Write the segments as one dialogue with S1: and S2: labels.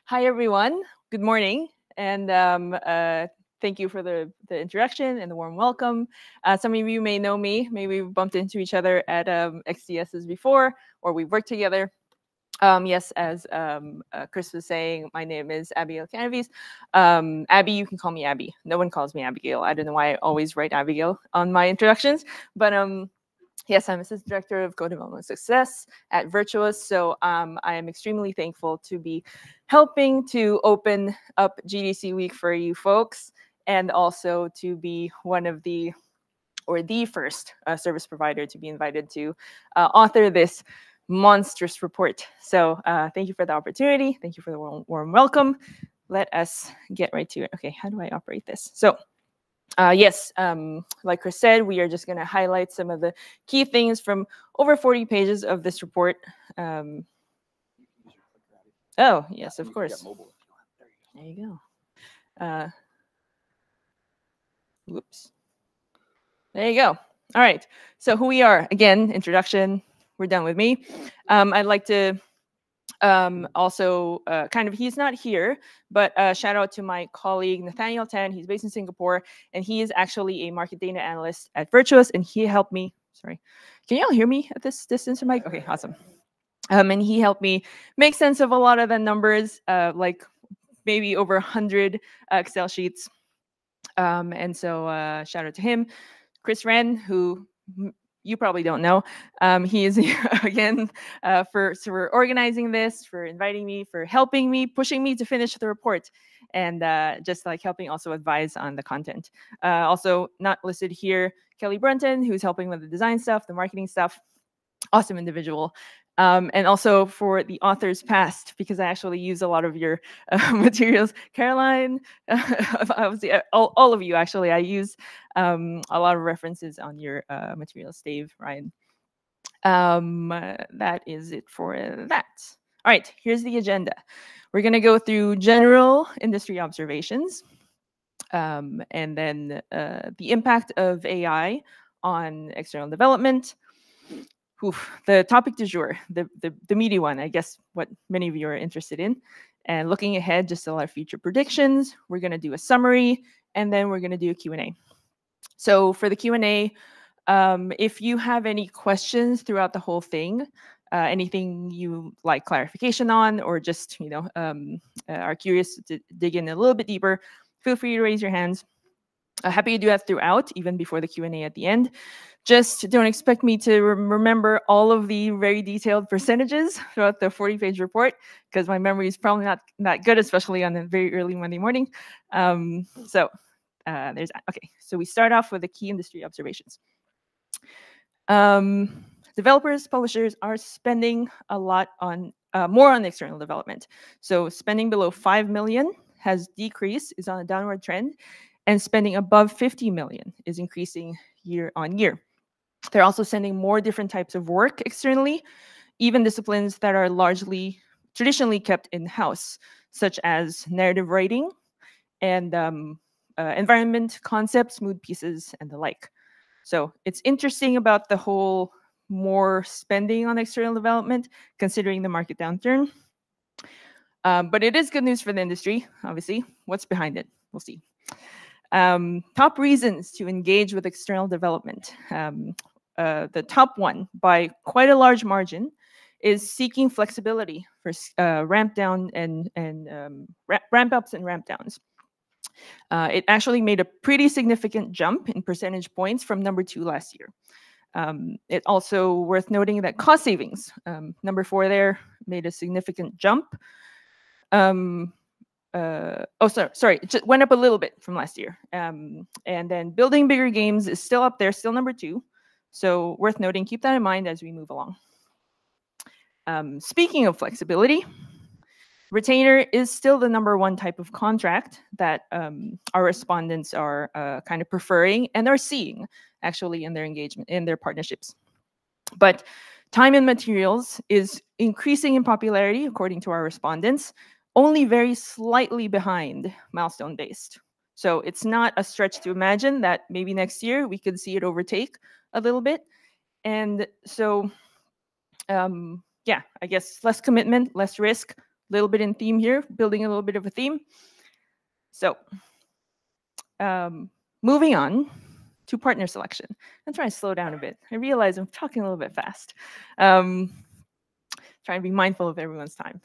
S1: Hi, everyone. Good morning. And thank you for the introduction and the warm welcome. Some of you may know me. Maybe we've bumped into each other at XDSs before, or we've worked together. Yes, as Chris was saying, my name is Abigail Canavese. Abby, you can call me Abby. No one calls me Abigail. I don't know why I always write Abigail on my introductions, but yes, I'm Assistant Director of Co-Development Success at Virtuos. So I am extremely thankful to be helping to open up GDC Week for you folks, and also to be one of the first service provider to be invited to author this monstrous report. So thank you for the opportunity. Thank you for the warm welcome. Let us get right to it. Okay, how do I operate this? So yes, like Chris said, we are just going to highlight some of the key things from over 40 pages of this report. Oh, yes, of course. There you go. Whoops. There you go. All right. So who we are. Again, introduction. We're done with me. I'd like to also he's not here, but shout out to my colleague Nathaniel. He's based in Singapore, and he is actually a market data analyst at Virtuos, and he helped me. Sorry, can you all hear me at this distance from mic? Okay, awesome. And he helped me make sense of a lot of the numbers, like maybe over 100 Excel sheets. And so shout out to him. Chris Wren, who you probably don't know. He is here again for organizing this, for inviting me, for helping me, pushing me to finish the report, and just like helping also advise on the content. Also not listed here, Kelly Brunton, who's helping with the design stuff, the marketing stuff. Awesome individual. And also for the authors past, because I actually use a lot of your materials. Caroline, obviously, all of you, actually, I use a lot of references on your materials. Dave, Ryan. That is it for that. All right, here's the agenda. We're going to go through general industry observations, and then the impact of AI on external development. The topic du jour, the meaty one, I guess what many of you are interested in. And looking ahead, just a lot of future predictions. We're going to do a summary, and then we're going to do a Q&A. So for the Q&A, if you have any questions throughout the whole thing, anything you like clarification on, or just are curious to dig in a little bit deeper, feel free to raise your hands. Happy to do that throughout, even before the Q&A at the end. Just don't expect me to remember all of the very detailed percentages throughout the 40-page report, because my memory is probably not that good, especially on a very early Monday morning. There's that. Okay, so we start off with the key industry observations. Developers, publishers are spending a lot on more on external development. So spending below 5 million has decreased, is on a downward trend, and spending above 50 million is increasing year on year. They're also sending more different types of work externally, even disciplines that are largely traditionally kept in-house, such as narrative writing and environment concepts, mood pieces, and the like. So it's interesting about the whole more spending on external development, considering the market downturn. But it is good news for the industry, obviously. What's behind it? We'll see. Top reasons to engage with external development. The top one, by quite a large margin, is seeking flexibility for ramp down and ramp ups and ramp downs. It actually made a pretty significant jump in percentage points from number 2 last year. It's also worth noting that cost savings, number 4 there, made a significant jump. Sorry, it just went up a little bit from last year. And then building bigger games is still up there, still number 2. So worth noting, keep that in mind as we move along. Speaking of flexibility, retainer is still the number 1 type of contract that our respondents are kind of preferring and are seeing actually in their engagement, in their partnerships. But time and materials is increasing in popularity according to our respondents, only very slightly behind milestone-based. So it's not a stretch to imagine that maybe next year we could see it overtake a little bit. And so, yeah, I guess less commitment, less risk, little bit in theme here, building a little bit of a theme. So moving on to partner selection. I'm trying to slow down a bit. I realize I'm talking a little bit fast. Trying to be mindful of everyone's time.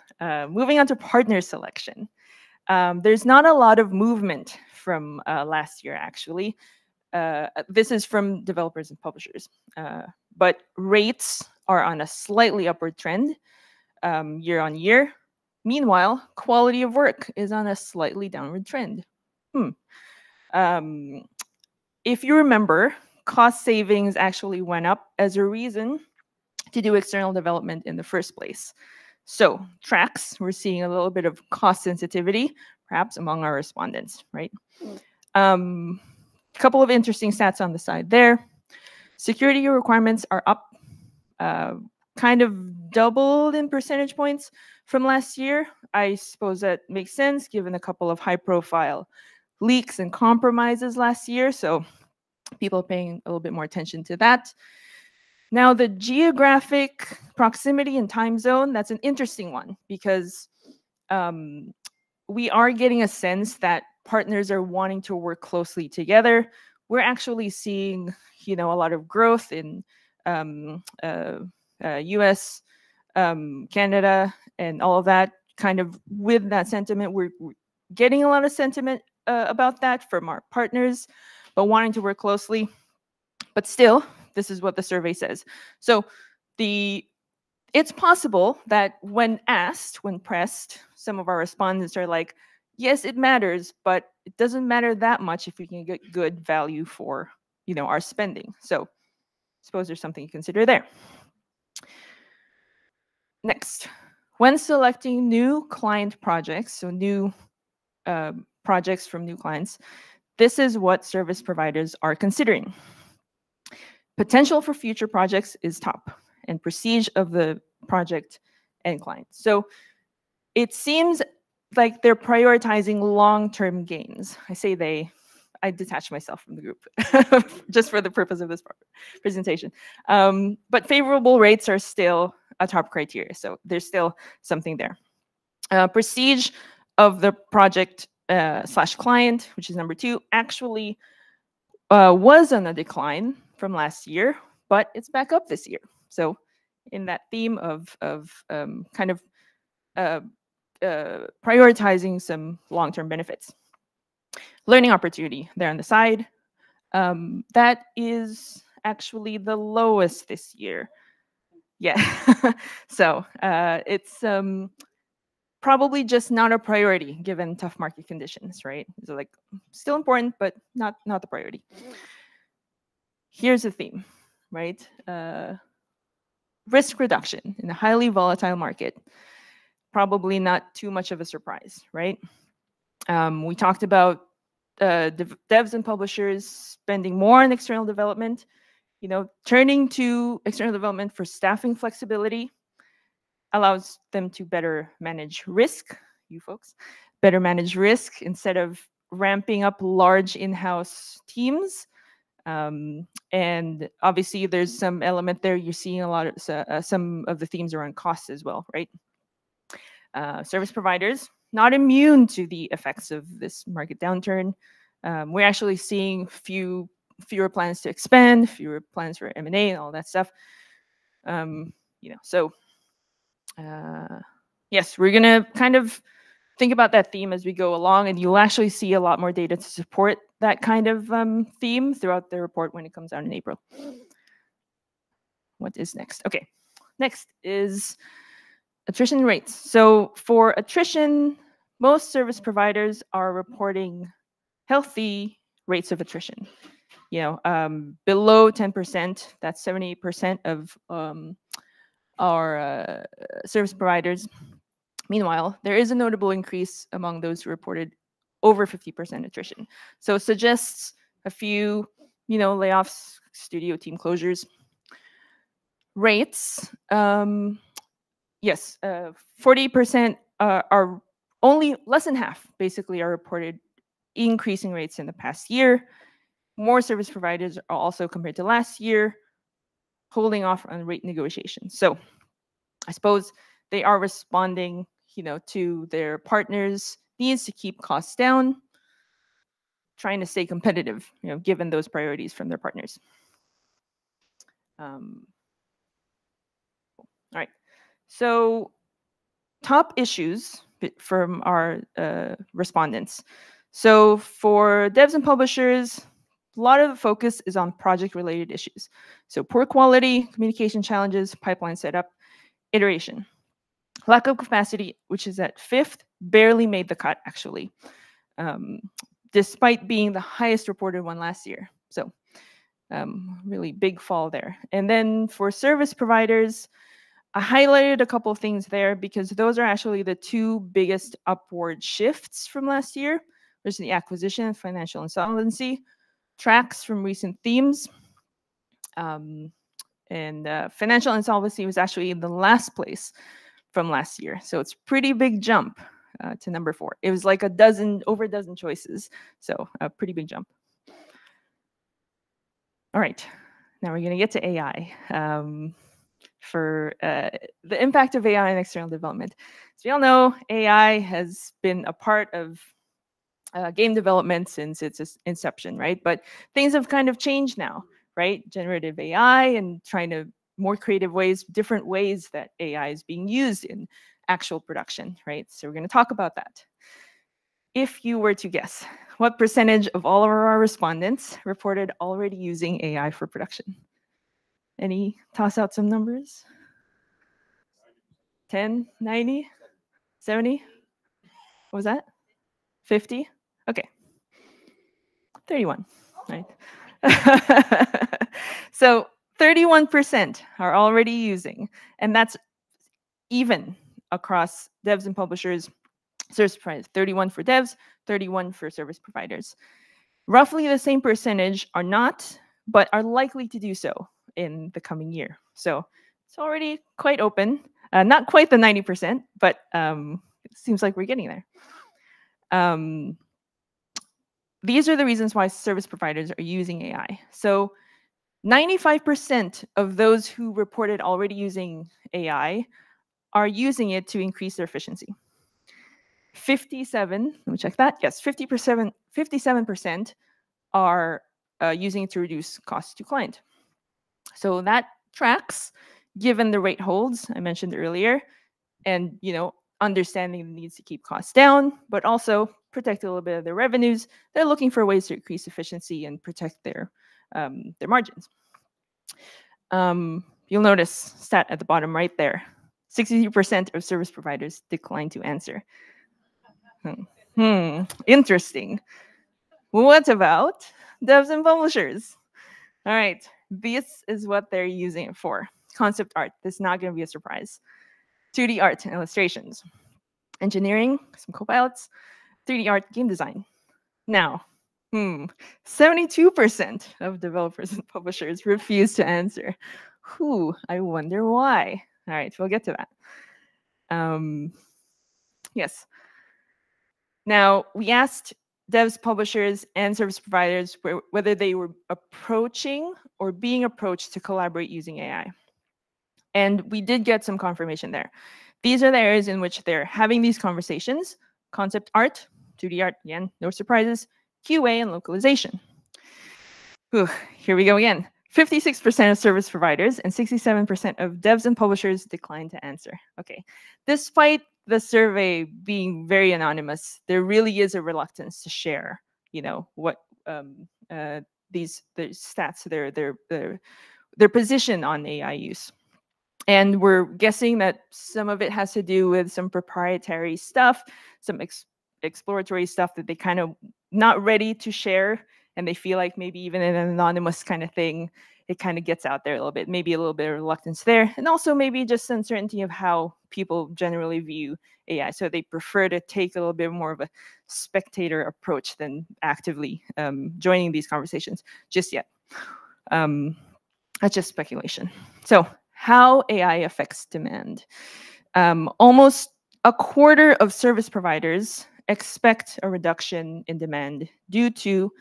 S1: Moving on to partner selection. There's not a lot of movement from last year, actually. This is from developers and publishers. But rates are on a slightly upward trend year on year. Meanwhile, quality of work is on a slightly downward trend. If you remember, cost savings actually went up as a reason to do external development in the first place. So tracks, we're seeing a little bit of cost sensitivity, perhaps among our respondents, right? Couple of interesting stats on the side there. Security requirements are up, kind of doubled in percentage points from last year. I suppose that makes sense given a couple of high-profile leaks and compromises last year, so people are paying a little bit more attention to that. Now, the geographic proximity and time zone, that's an interesting one because we are getting a sense that partners are wanting to work closely together. We're actually seeing, a lot of growth in US, Canada, and all of that. Kind of with that sentiment, we're getting a lot of sentiment about that from our partners, but wanting to work closely. But still, this is what the survey says. So it's possible that when asked, when pressed, some of our respondents are like, yes, it matters, but it doesn't matter that much if we can get good value for, our spending. So I suppose there's something to consider there. Next, when selecting new client projects, so new projects from new clients, this is what service providers are considering. Potential for future projects is top, and prestige of the project and client. So it seems like they're prioritizing long-term gains. I say I detach myself from the group just for the purpose of this presentation. But favorable rates are still a top criteria, so there's still something there. Prestige of the project / client, which is number 2, actually was on a decline from last year, but it's back up this year. So in that theme of kind of prioritizing some long-term benefits. Learning opportunity there on the side. That is actually the lowest this year. Yeah. So it's probably just not a priority given tough market conditions, right? So like still important, but not the priority. Here's the theme, right? Risk reduction in a highly volatile market. Probably not too much of a surprise, right? We talked about devs and publishers spending more on external development, turning to external development for staffing flexibility allows them to better manage risk, you folks, better manage risk instead of ramping up large in-house teams. And obviously there's some element there. You're seeing a lot of some of the themes around costs as well, right? Service providers, not immune to the effects of this market downturn. We're actually seeing fewer plans to expand, fewer plans for M&A and all that stuff. So yes, we're gonna kind of think about that theme as we go along, and you'll actually see a lot more data to support that kind of theme throughout the report when it comes out in April. What is next? Okay, next is attrition rates. So for attrition, most service providers are reporting healthy rates of attrition. Below 10%, that's 78% of our service providers. Meanwhile, there is a notable increase among those who reported over 50% attrition. So it suggests a few, layoffs, studio team closures. Rates, yes, 40% are only less than half, basically, are reported increasing rates in the past year. More service providers are also, compared to last year, holding off on rate negotiations. So I suppose they are responding, to their partners' needs to keep costs down, trying to stay competitive, given those priorities from their partners. All right. So top issues from our respondents. So for devs and publishers, a lot of the focus is on project-related issues. So poor quality, communication challenges, pipeline setup, iteration. Lack of capacity, which is at 5th, barely made the cut, actually, despite being the highest reported one last year. So really big fall there. And then for service providers, I highlighted a couple of things there because those are actually the two biggest upward shifts from last year. There's the acquisition, financial insolvency, tracks from recent themes. And financial insolvency was actually in the last place from last year. So it's pretty big jump to number 4. It was like over a dozen choices. So a pretty big jump. All right, now we're going to get to AI. For the impact of AI in external development. As we all know, AI has been a part of game development since its inception, right? But things have kind of changed now, right? Generative AI and trying to more creative ways, different ways that AI is being used in actual production, right? So we're going to talk about that. If you were to guess, what percentage of all of our respondents reported already using AI for production? Any toss out some numbers? 10, 90, 70? What was that? 50? Okay. 31, right? So 31% are already using, and that's even across devs and publishers, service providers. 31 for devs, 31 for service providers. Roughly the same percentage are not, but are likely to do so in the coming year. So it's already quite open. Not quite the 90%, but it seems like we're getting there. These are the reasons why service providers are using AI. So 95% of those who reported already using AI are using it to increase their efficiency. 57, let me check that. Yes, 57% are using it to reduce costs to client. So that tracks, given the rate holds I mentioned earlier, and understanding the needs to keep costs down, but also protect a little bit of their revenues. They're looking for ways to increase efficiency and protect their margins. You'll notice stat at the bottom right there. 62% of service providers decline to answer. Interesting. What about devs and publishers? All right, this is what they're using it for. Concept art. This is not going to be a surprise. 2D art and illustrations. Engineering, some copilots. 3D art, game design. Now, 72% of developers and publishers refuse to answer. I wonder why. All right, we'll get to that. Yes. Now, we asked devs, publishers, and service providers whether they were approaching or being approached to collaborate using AI. And we did get some confirmation there. These are the areas in which they're having these conversations: concept art, 2D art, again, no surprises, QA, and localization. Here we go again. 56% of service providers and 67% of devs and publishers declined to answer. Okay, despite the survey being very anonymous, there really is a reluctance to share, what these stats, their position on AI use. And we're guessing that some of it has to do with some proprietary stuff, some exploratory stuff that they kind of not ready to share. And they feel like maybe even in an anonymous kind of thing, it kind of gets out there a little bit, maybe a little bit of reluctance there. And also maybe just uncertainty of how people generally view AI. So they prefer to take a little bit more of a spectator approach than actively joining these conversations just yet. That's just speculation. So how AI affects demand. Almost a quarter of service providers expect a reduction in demand due to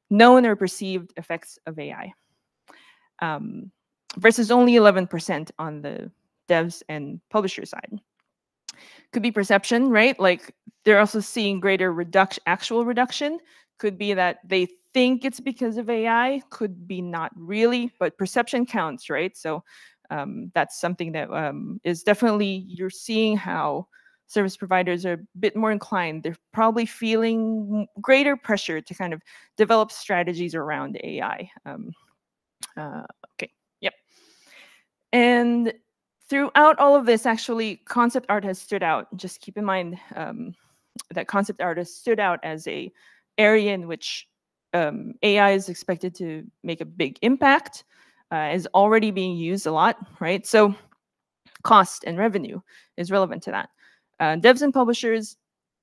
S1: known or perceived effects of AI, versus only 11% on the devs and publisher side. Could be perception, right? Like they're also seeing greater actual reduction. Could be that they think it's because of AI, could be not really, but perception counts, right? So that's something that is definitely, you're seeing how service providers are a bit more inclined. They're probably feeling greater pressure to kind of develop strategies around AI. Okay, yep. And throughout all of this, actually, concept art has stood out. Just keep in mind that concept art has stood out as a area in which AI is expected to make a big impact, is already being used a lot, right? So cost and revenue is relevant to that. Devs and publishers,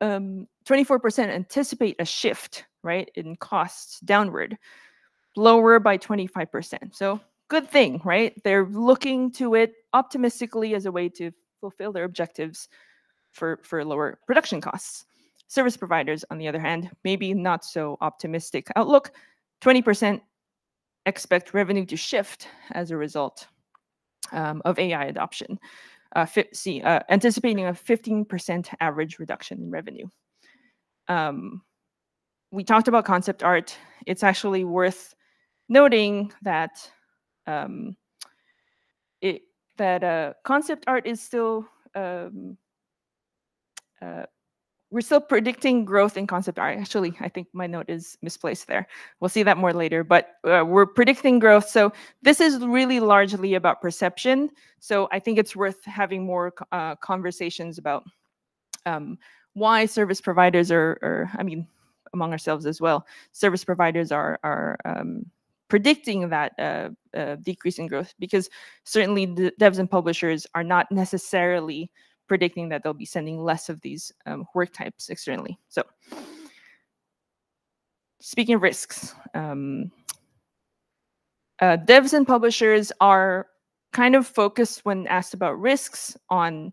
S1: 24% anticipate a shift, right, in costs downward, lower by 25%. So good thing, right? They're looking to it optimistically as a way to fulfill their objectives for lower production costs. Service providers, on the other hand, maybe not so optimistic outlook. 20% expect revenue to shift as a result of AI adoption. Anticipating a 15% average reduction in revenue. We talked about concept art. It's actually worth noting that concept art is still we're still predicting growth in concept art. Actually, I think my note is misplaced there. We'll see that more later, but we're predicting growth. So this is really largely about perception. So I think it's worth having more conversations about why service providers are, I mean, among ourselves as well, service providers are predicting that decrease in growth, because certainly the devs and publishers are not necessarily predicting that they'll be sending less of these work types externally. So speaking of risks, devs and publishers are kind of focused when asked about risks on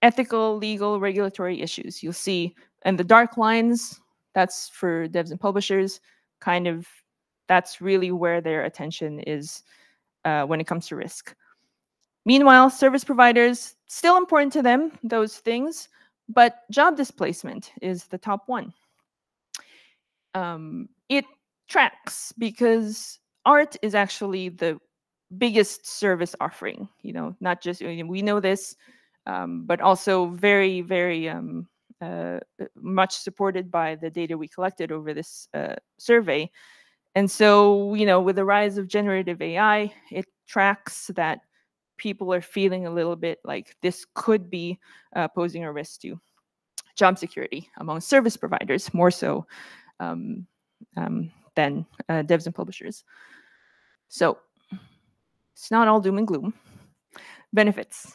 S1: ethical, legal, regulatory issues. You'll see in the dark lines, that's for devs and publishers, kind of that's really where their attention is when it comes to risk. Meanwhile, service providers, still important to them, those things, but job displacement is the top one. It tracks because art is actually the biggest service offering, you know, not just, we know this, but also very, very much supported by the data we collected over this survey. And so, you know, with the rise of generative AI, it tracks that people are feeling a little bit like this could be posing a risk to job security among service providers, more so than devs and publishers. So it's not all doom and gloom. Benefits.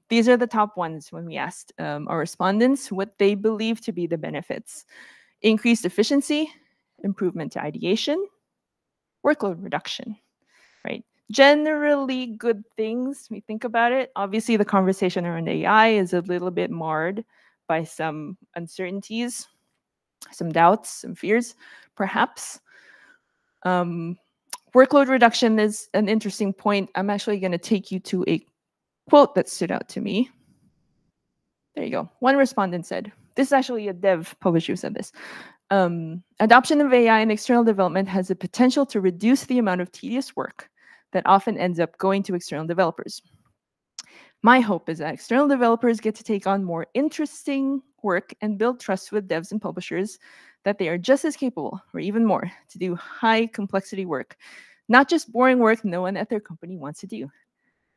S1: These are the top ones when we asked our respondents what they believe to be the benefits. Increased efficiency, improvement to ideation, workload reduction, right? Generally good things, we think about it. Obviously, the conversation around AI is a little bit marred by some uncertainties, some doubts, some fears, perhaps. Workload reduction is an interesting point. I'm actually going to take you to a quote that stood out to me. There you go. One respondent said, this is actually a dev publisher who said this. Adoption of AI in external development has the potential to reduce the amount of tedious work that often ends up going to external developers. My hope is that external developers get to take on more interesting work and build trust with devs and publishers that they are just as capable, or even more, to do high complexity work, not just boring work no one at their company wants to do.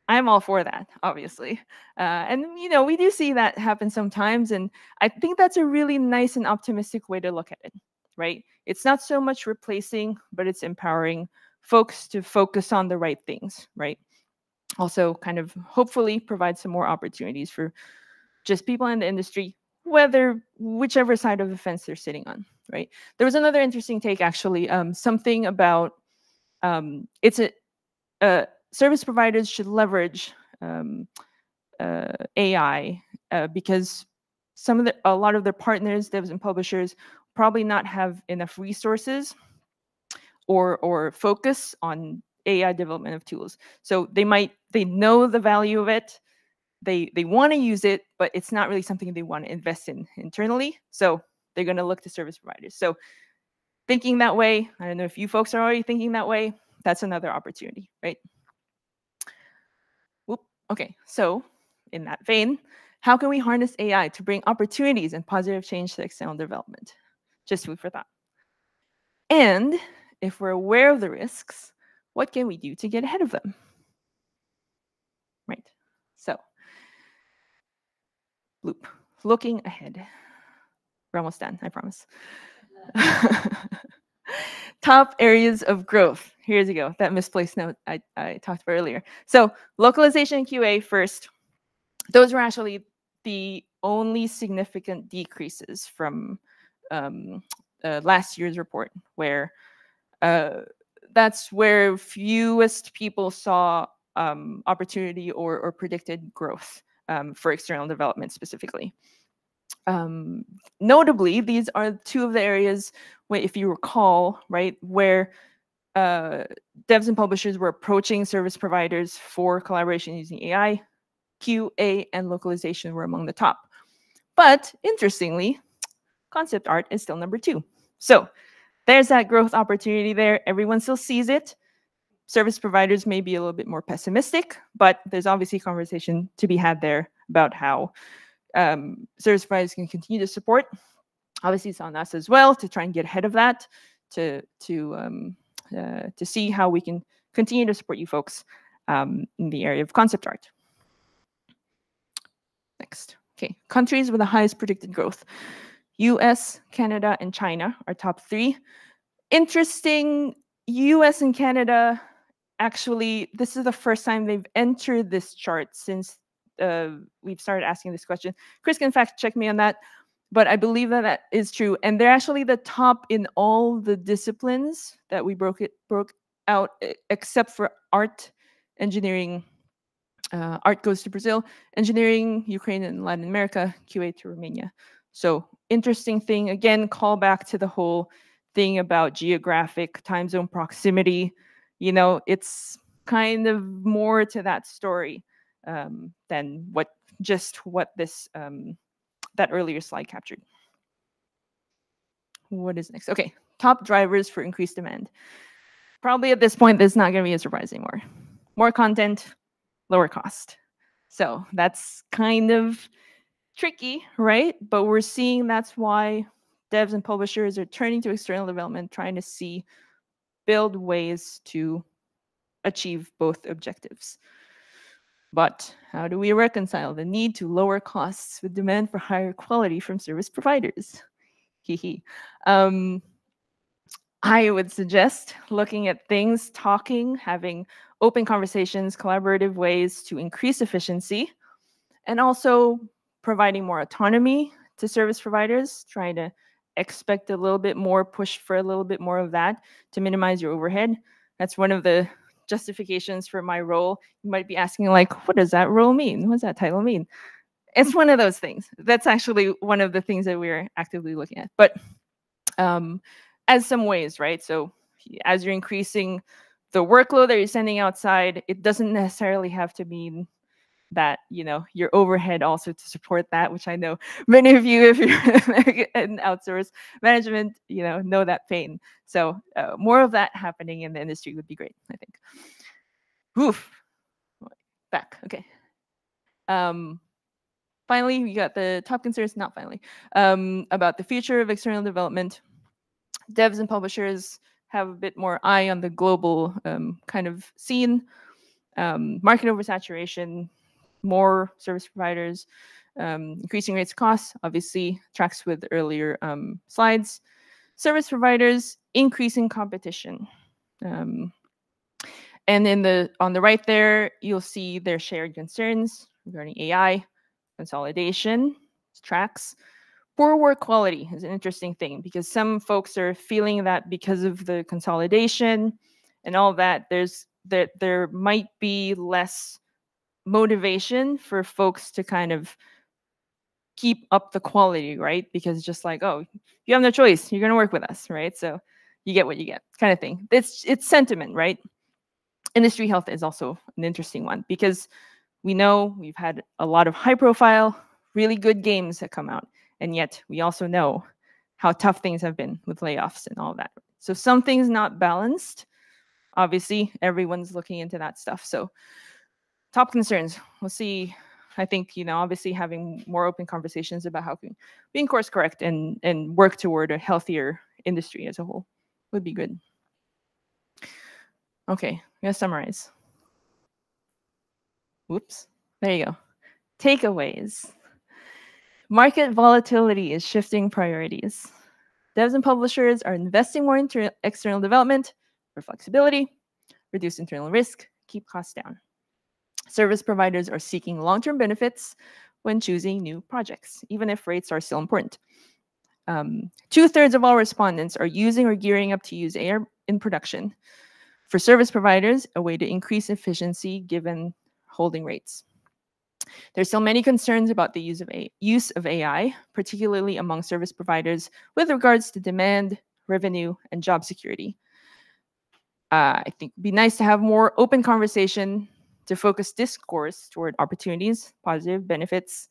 S1: I'm all for that, obviously. And, you know, we do see that happen sometimes. And I think that's a really nice and optimistic way to look at it, right? It's not so much replacing, but it's empowering folks to focus on the right things, right? Also kind of hopefully provide some more opportunities for just people in the industry, whichever side of the fence they're sitting on, right? There was another interesting take, actually, something about service providers should leverage AI because a lot of their partners, devs and publishers, probably not have enough resources or focus on AI development of tools. So they know the value of it, they want to use it, but it's not really something they want to invest in internally. So they're going to look to service providers. So thinking that way, I don't know if you folks are already thinking that way, that's another opportunity, right? Whoop. Okay, so in that vein, how can we harness AI to bring opportunities and positive change to external development? Just food for thought. And if we're aware of the risks, what can we do to get ahead of them? Right. So, loop, looking ahead. We're almost done, I promise. Top areas of growth. Here's you go, that misplaced note I talked about earlier. So localization and QA first. Those were actually the only significant decreases from last year's report, where that's where fewest people saw opportunity or predicted growth for external development specifically. Notably, these are two of the areas, if you recall, right, where devs and publishers were approaching service providers for collaboration using AI. QA and localization were among the top. But interestingly, concept art is still number 2. So there's that growth opportunity there. Everyone still sees it. Service providers may be a little bit more pessimistic, but there's obviously conversation to be had there about how service providers can continue to support. Obviously, it's on us as well to try and get ahead of that, to see how we can continue to support you folks in the area of concept art. Next. Okay, countries with the highest predicted growth. US, Canada, and China are top 3. Interesting, US and Canada, actually, this is the first time they've entered this chart since we've started asking this question. Chris can fact check me on that, but I believe that that is true. And they're actually the top in all the disciplines that we broke out, except for art, engineering. Art goes to Brazil, engineering, Ukraine and Latin America, QA to Romania. So interesting thing, again, call back to the whole thing about geographic time zone proximity. You know, it's kind of more to that story than what this that earlier slide captured. What is next? Okay, top drivers for increased demand. Probably at this point, this is not going to be a surprise anymore. More content, lower cost. So that's kind of tricky, right? But we're seeing that's why devs and publishers are turning to external development, trying to build ways to achieve both objectives. But how do we reconcile the need to lower costs with demand for higher quality from service providers? I would suggest looking at things, having open conversations, collaborative ways to increase efficiency, and also providing more autonomy to service providers, trying to expect a little bit more, push for a little bit more of that to minimize your overhead. That's one of the justifications for my role. You might be asking, like, what does that role mean? What does that title mean? It's one of those things. That's actually one of the things that we're actively looking at. But as some ways, right? So as you're increasing the workload that you're sending outside, it doesn't necessarily have to mean that, you know, your overhead also to support that, which I know many of you, if you're in outsource management, you know that pain. So more of that happening in the industry would be great, I think. Oof. Back. Okay. Finally, we got the top concerns, not finally, about the future of external development. Devs and publishers have a bit more eye on the global kind of scene, market oversaturation, more service providers, increasing rates of costs, obviously tracks with earlier slides. Service providers, increasing competition. And on the right there, you'll see their shared concerns regarding AI, consolidation, tracks. Poor work quality is an interesting thing because some folks are feeling that because of the consolidation and all that, there might be less motivation for folks to kind of keep up the quality, right? Because just like, oh, you have no choice, you're going to work with us, right? So you get what you get, kind of thing. It's sentiment, right? Industry health is also an interesting one because We know we've had a lot of high-profile, really good games that come out, and yet we also know how tough things have been with layoffs and all that. So something's not balanced. Obviously, everyone's looking into that stuff. So top concerns, we'll see. I think, obviously having more open conversations about how we can course correct and work toward a healthier industry as a whole would be good. Okay, I'm gonna summarize. Whoops, there you go. Takeaways. Market volatility is shifting priorities. Devs and publishers are investing more into external development for flexibility, reduce internal risk, keep costs down. Service providers are seeking long-term benefits when choosing new projects, even if rates are still important. 2/3 of all respondents are using or gearing up to use AI in production. For service providers, a way to increase efficiency given holding rates. There's still many concerns about the use of AI, particularly among service providers with regards to demand, revenue, and job security. I think it'd be nice to have more open conversation to focus discourse toward opportunities, positive benefits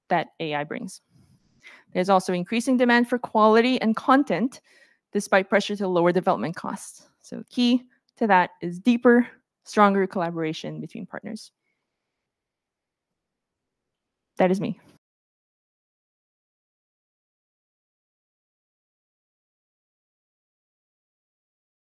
S1: that AI brings. There's also increasing demand for quality and content despite pressure to lower development costs. So key to that is deeper, stronger collaboration between partners. That is me.